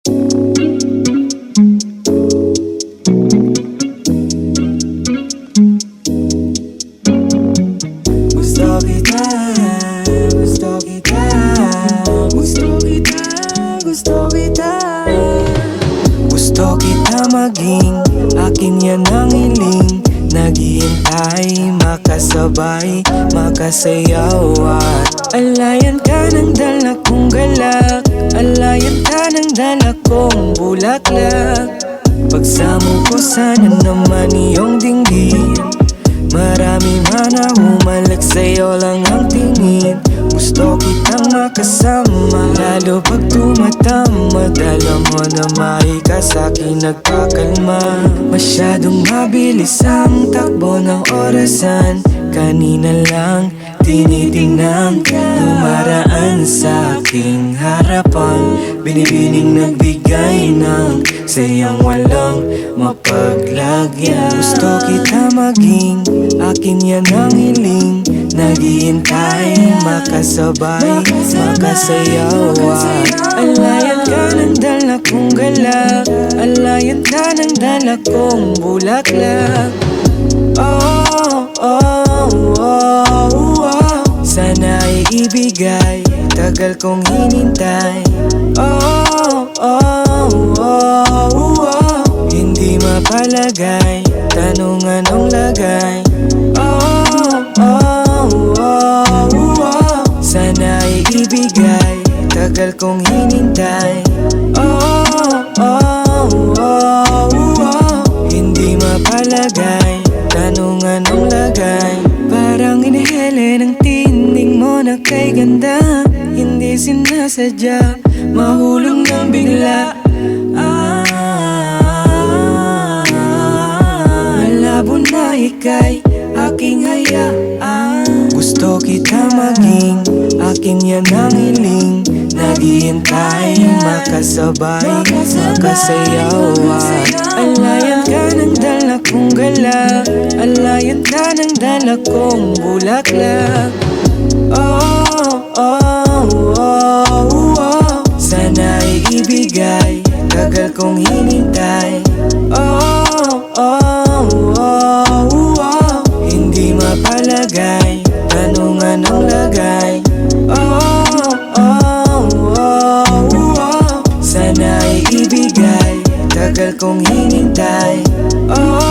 Gusto kita, gusto kita, gusto kita, gusto kita. Gusto kita maging akin, yan ang hiling. Naghihintay, makasabay, makasayaw at alayan ka ng dala kong galak, alayan ka ng dala kong bulaklak. Pagsamo ko sana naman iyong dinggin, marami man na humalag sa'yo lang ang tingin. Gusto kitang makasama, lalo pag tumatama. Alam mo na maika sa'kin nagpakalma. Masyadong mabilis ang takbo ng orasan. Kanina lang tinitingnan ka, dumaraan sa aking harapan. Binibining nagbigay ng sayang walang mapaglagyan. Gusto kita maging akin, yan ang hiling. Naghihintay, makasabay, makasayaw at alayan ka ng dala kong galak, alayan ka ng dala kong bulaklak. Oh, oh, oh, oh. Sana ay ibigay, tagal kong hinintay. Oh, oh, oh, oh. Hindi mapalagay, tanong anong lagay. Oh, oh, oh, oh. Sana ay ibigay, tagal kong hinintay. Oh, oh, oh, oh. Hindi mapalagay, tanong anong lagay. Parang inihele ng tinig mo na kay ganda. Hindi sinasadya, mahulog ng bigla. Malabo na ika'y aking hayaan. Gusto kita maging akin, yan ang hiling. Naghihintay, makasabay, makasayaw at alayan ka ng dala kong galak, alayan ka ng dala kong bulaklak. Oh, oh, oh, oh. Sana ay ibigay, tagal kong hinintay. Oh, oh, oh, oh. Hindi mapalagay, tanong anong lagay. Oh, oh, oh, oh. Sana ay ibigay, tagal kong hinintay. Oh,